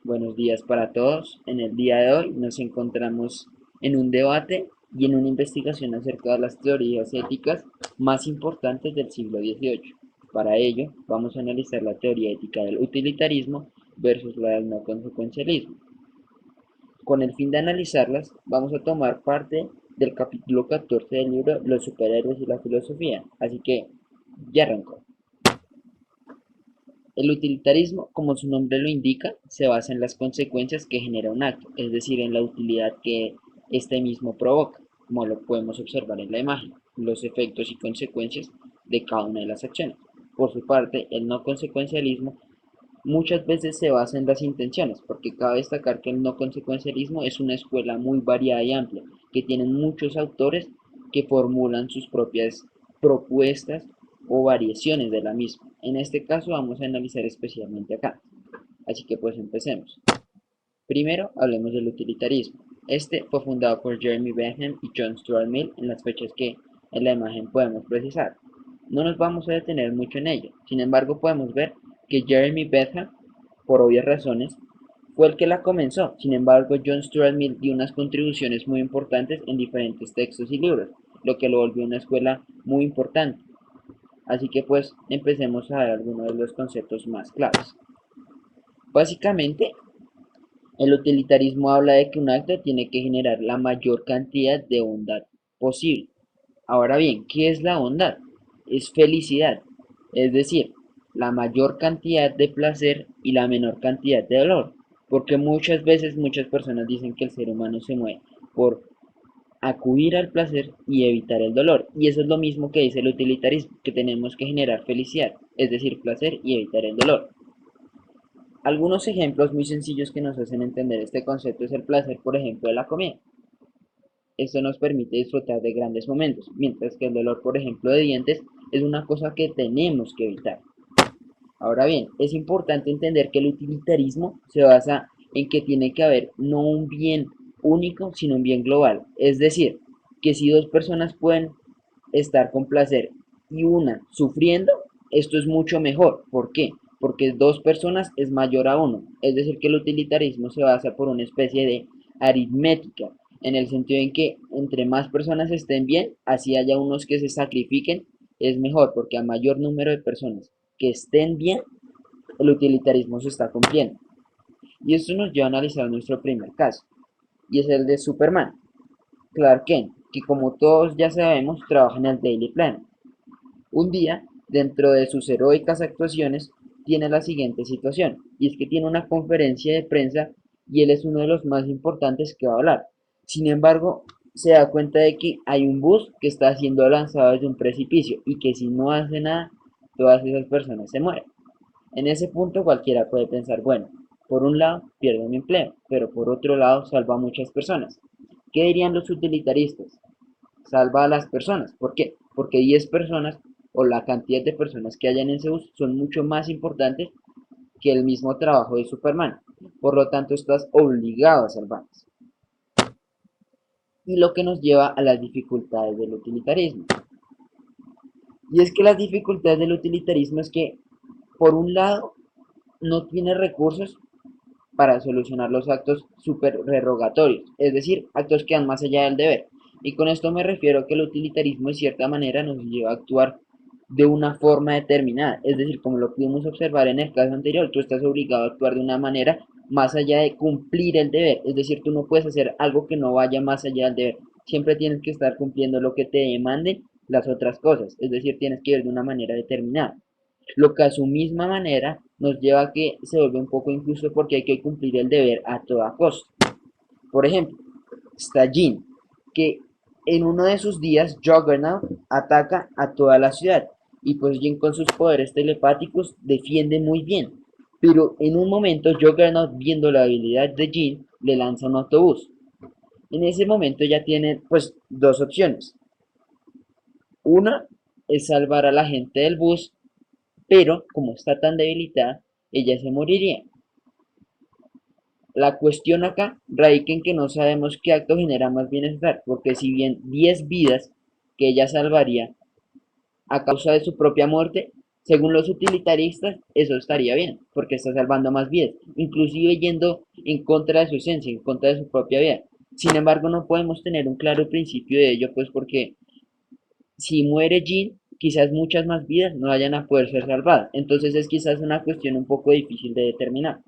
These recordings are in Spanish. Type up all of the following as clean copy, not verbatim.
Buenos días para todos. En el día de hoy nos encontramos en un debate y en una investigación acerca de las teorías éticas más importantes del siglo XVIII. Para ello, vamos a analizar la teoría ética del utilitarismo versus la del no consecuencialismo. Con el fin de analizarlas, vamos a tomar parte del capítulo 14 del libro Los superhéroes y la filosofía. Así que, ya arrancó. El utilitarismo, como su nombre lo indica, se basa en las consecuencias que genera un acto, es decir, en la utilidad que este mismo provoca, como lo podemos observar en la imagen, los efectos y consecuencias de cada una de las acciones. Por su parte, el no consecuencialismo muchas veces se basa en las intenciones, porque cabe destacar que el no consecuencialismo es una escuela muy variada y amplia, que tienen muchos autores que formulan sus propias propuestas o variaciones de la misma. En este caso vamos a analizar especialmente acá. Así que pues empecemos. Primero hablemos del utilitarismo. Este fue fundado por Jeremy Bentham y John Stuart Mill en las fechas que en la imagen podemos precisar. No nos vamos a detener mucho en ello, sin embargo podemos ver que Jeremy Bentham, por obvias razones, fue el que la comenzó. Sin embargo, John Stuart Mill dio unas contribuciones muy importantes en diferentes textos y libros, lo que lo volvió una escuela muy importante. Así que pues empecemos a ver algunos de los conceptos más claves. Básicamente, el utilitarismo habla de que un acto tiene que generar la mayor cantidad de bondad posible. Ahora bien, ¿qué es la bondad? Es felicidad, es decir, la mayor cantidad de placer y la menor cantidad de dolor. Porque muchas veces muchas personas dicen que el ser humano se mueve por acudir al placer y evitar el dolor. Y eso es lo mismo que dice el utilitarismo, que tenemos que generar felicidad, es decir, placer y evitar el dolor. Algunos ejemplos muy sencillos que nos hacen entender este concepto es el placer, por ejemplo, de la comida. Esto nos permite disfrutar de grandes momentos, mientras que el dolor, por ejemplo, de dientes es una cosa que tenemos que evitar. Ahora bien, es importante entender que el utilitarismo se basa en que tiene que haber no un bien único, sino un bien global. Es decir, que si dos personas pueden estar con placer y una sufriendo, esto es mucho mejor. ¿Por qué? Porque dos personas es mayor a uno. Es decir, que el utilitarismo se basa por una especie de aritmética, en el sentido en que entre más personas estén bien, así haya unos que se sacrifiquen, es mejor, porque a mayor número de personas que estén bien, el utilitarismo se está cumpliendo. Y esto nos lleva a analizar nuestro primer caso, y es el de Superman, Clark Kent, que como todos ya sabemos, trabaja en el Daily Planet. Un día, dentro de sus heroicas actuaciones, tiene la siguiente situación, y es que tiene una conferencia de prensa y él es uno de los más importantes que va a hablar. Sin embargo, se da cuenta de que hay un bus que está siendo lanzado desde un precipicio y que si no hace nada, todas esas personas se mueren. En ese punto cualquiera puede pensar, bueno, por un lado pierdo mi empleo, pero por otro lado salva a muchas personas. ¿Qué dirían los utilitaristas? Salva a las personas. ¿Por qué? Porque 10 personas o la cantidad de personas que hayan en ese bus son mucho más importantes que el mismo trabajo de Superman. Por lo tanto, estás obligado a salvarlas. Y lo que nos lleva a las dificultades del utilitarismo. Y es que las dificultades del utilitarismo es que, por un lado, no tiene recursos para solucionar los actos superrogatorios, es decir, actos que van más allá del deber. Y con esto me refiero a que el utilitarismo de cierta manera nos lleva a actuar de una forma determinada, es decir, como lo pudimos observar en el caso anterior, tú estás obligado a actuar de una manera más allá de cumplir el deber, es decir, tú no puedes hacer algo que no vaya más allá del deber, siempre tienes que estar cumpliendo lo que te demanden las otras cosas, es decir, tienes que ir de una manera determinada, lo que a su misma manera nos lleva a que se vuelve un poco injusto porque hay que cumplir el deber a toda costa. Por ejemplo, está Jean, que en uno de sus días Juggernaut ataca a toda la ciudad y pues Jean con sus poderes telepáticos defiende muy bien. Pero en un momento Juggernaut, viendo la habilidad de Jean, le lanza un autobús. En ese momento ya tiene pues dos opciones. Una es salvar a la gente del bus, pero como está tan debilitada, ella se moriría. La cuestión acá radica en que no sabemos qué acto genera más bienestar, porque si bien 10 vidas que ella salvaría a causa de su propia muerte, Según los utilitaristas, eso estaría bien, porque está salvando más vidas, inclusive yendo en contra de su esencia, en contra de su propia vida. Sin embargo, no podemos tener un claro principio de ello, pues porque si muere Jean, quizás muchas más vidas no vayan a poder ser salvadas. Entonces es quizás una cuestión un poco difícil de determinar.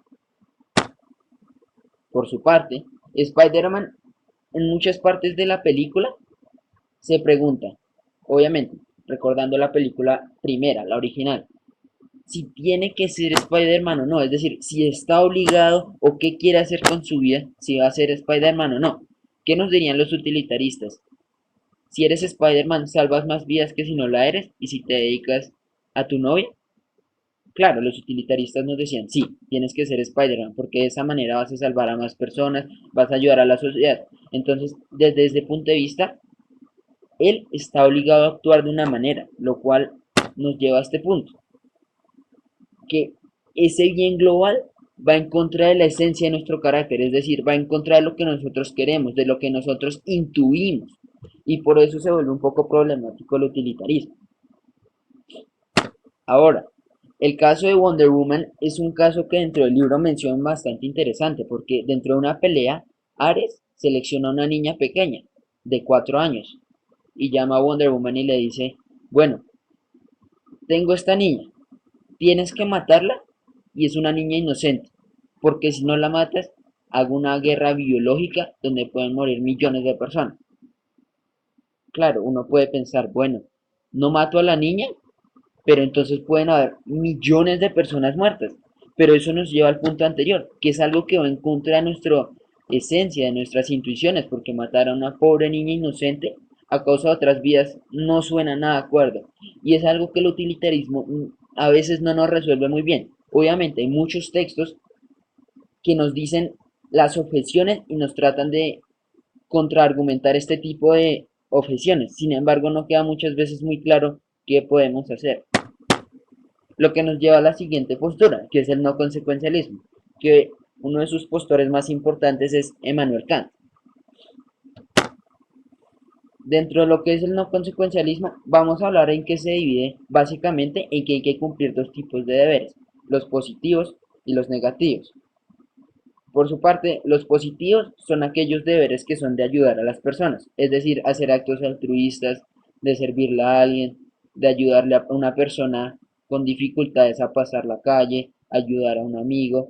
Por su parte, Spider-Man en muchas partes de la película se pregunta, obviamente, recordando la película primera, la original, si tiene que ser Spider-Man o no, es decir, si está obligado o qué quiere hacer con su vida, si va a ser Spider-Man o no. ¿Qué nos dirían los utilitaristas? Si eres Spider-Man, salvas más vidas que si no la eres, y si te dedicas a tu novia. Claro, los utilitaristas nos decían, sí, tienes que ser Spider-Man, porque de esa manera vas a salvar a más personas, vas a ayudar a la sociedad. Entonces, desde ese punto de vista, él está obligado a actuar de una manera, lo cual nos lleva a este punto, que ese bien global va en contra de la esencia de nuestro carácter, es decir, va en contra de lo que nosotros queremos, de lo que nosotros intuimos, y por eso se vuelve un poco problemático el utilitarismo. Ahora, el caso de Wonder Woman es un caso que dentro del libro mencionan bastante interesante, porque dentro de una pelea, Ares selecciona a una niña pequeña, de 4 años, y llama a Wonder Woman y le dice, bueno, tengo esta niña, tienes que matarla y es una niña inocente, porque si no la matas, hago una guerra biológica donde pueden morir millones de personas. Claro, uno puede pensar, bueno, no mato a la niña, pero entonces pueden haber millones de personas muertas. Pero eso nos lleva al punto anterior, que es algo que va en contra de nuestra esencia, de nuestras intuiciones, porque matar a una pobre niña inocente a causa de otras vidas no suena nada de acuerdo. Y es algo que el utilitarismo a veces no nos resuelve muy bien. Obviamente hay muchos textos que nos dicen las objeciones y nos tratan de contraargumentar este tipo de objeciones. Sin embargo, no queda muchas veces muy claro qué podemos hacer. Lo que nos lleva a la siguiente postura, que es el no consecuencialismo, que uno de sus postores más importantes es Emmanuel Kant. Dentro de lo que es el no consecuencialismo, vamos a hablar en qué se divide básicamente en que hay que cumplir dos tipos de deberes, los positivos y los negativos. Por su parte, los positivos son aquellos deberes que son de ayudar a las personas, es decir, hacer actos altruistas, de servirle a alguien, de ayudarle a una persona con dificultades a pasar la calle, ayudar a un amigo,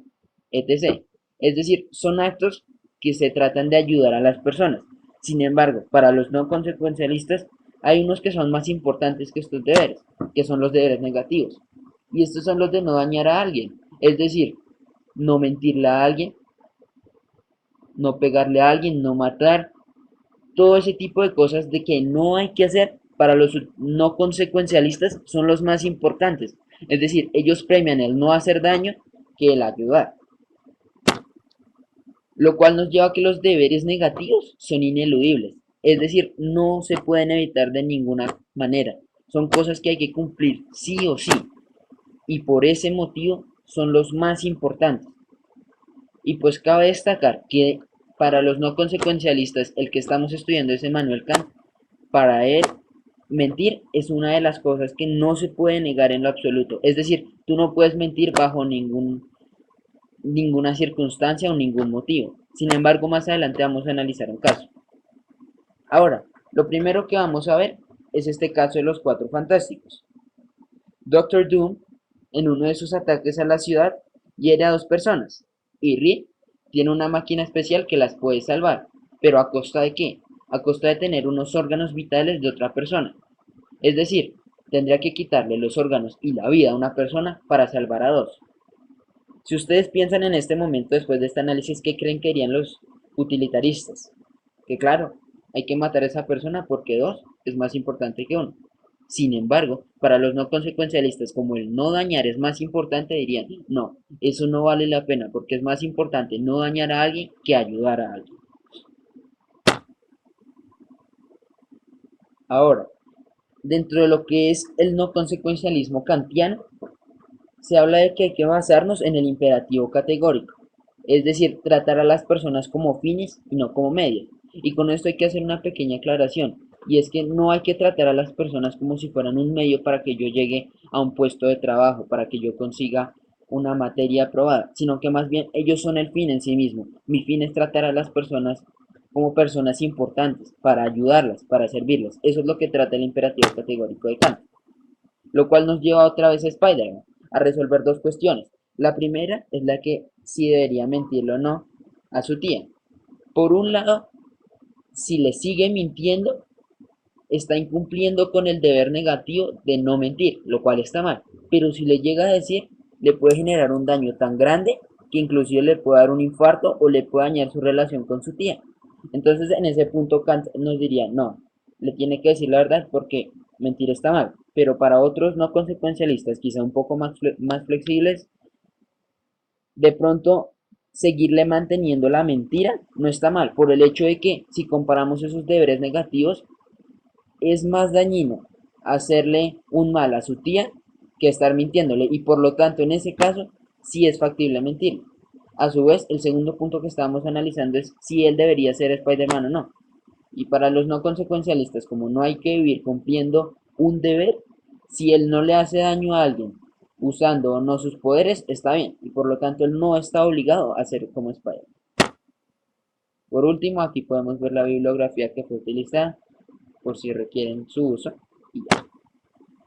etc. Es decir, son actos que se tratan de ayudar a las personas. Sin embargo, para los no consecuencialistas, hay unos que son más importantes que estos deberes, que son los deberes negativos. Y estos son los de no dañar a alguien, es decir, no mentirle a alguien, no pegarle a alguien, no matar, todo ese tipo de cosas de que no hay que hacer para los no consecuencialistas son los más importantes. Es decir, ellos premian el no hacer daño que el ayudar. Lo cual nos lleva a que los deberes negativos son ineludibles. Es decir, no se pueden evitar de ninguna manera. Son cosas que hay que cumplir sí o sí. Y por ese motivo son los más importantes. Y pues cabe destacar que para los no consecuencialistas, el que estamos estudiando es Emmanuel Kant, para él mentir es una de las cosas que no se puede negar en lo absoluto. Es decir, tú no puedes mentir bajo ninguna circunstancia o ningún motivo. Sin embargo, más adelante vamos a analizar un caso. Ahora, lo primero que vamos a ver es este caso de los Cuatro Fantásticos. Doctor Doom, en uno de sus ataques a la ciudad, hiere a dos personas, y Reed tiene una máquina especial que las puede salvar, pero ¿a costa de qué? A costa de tener unos órganos vitales de otra persona. Es decir, tendría que quitarle los órganos y la vida a una persona para salvar a dos. Si ustedes piensan en este momento, después de este análisis, ¿qué creen que harían los utilitaristas? Que claro, hay que matar a esa persona porque dos es más importante que uno. Sin embargo, para los no consecuencialistas, como el no dañar es más importante, dirían, no, eso no vale la pena porque es más importante no dañar a alguien que ayudar a alguien. Ahora, dentro de lo que es el no consecuencialismo kantiano, se habla de que hay que basarnos en el imperativo categórico, es decir, tratar a las personas como fines y no como medios. Y con esto hay que hacer una pequeña aclaración. y es que no hay que tratar a las personas como si fueran un medio para que yo llegue a un puesto de trabajo, para que yo consiga una materia aprobada, sino que más bien ellos son el fin en sí mismo. Mi fin es tratar a las personas como personas importantes, para ayudarlas, para servirlas. Eso es lo que trata el imperativo categórico de Kant, lo cual nos lleva otra vez a Spider-Man, a resolver dos cuestiones. La primera es la que si debería mentirle o no a su tía. Por un lado, si le sigue mintiendo, está incumpliendo con el deber negativo de no mentir, lo cual está mal. Pero si le llega a decir, le puede generar un daño tan grande que inclusive le puede dar un infarto o le puede dañar su relación con su tía. Entonces en ese punto Kant nos diría, no, le tiene que decir la verdad porque mentir está mal. Pero para otros no consecuencialistas, quizá un poco más flexibles, de pronto seguirle manteniendo la mentira no está mal, por el hecho de que si comparamos esos deberes negativos, es más dañino hacerle un mal a su tía que estar mintiéndole y por lo tanto en ese caso sí es factible mentir. A su vez, el segundo punto que estábamos analizando es si él debería ser Spider-Man o no. Y para los no consecuencialistas, como no hay que vivir cumpliendo un deber, si él no le hace daño a alguien usando o no sus poderes, está bien. Y por lo tanto él no está obligado a ser como Spider-Man. Por último, aquí podemos ver la bibliografía que fue utilizada por si requieren su uso. Y ya.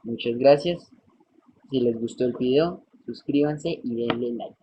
Muchas gracias. Si les gustó el video, suscríbanse y denle like.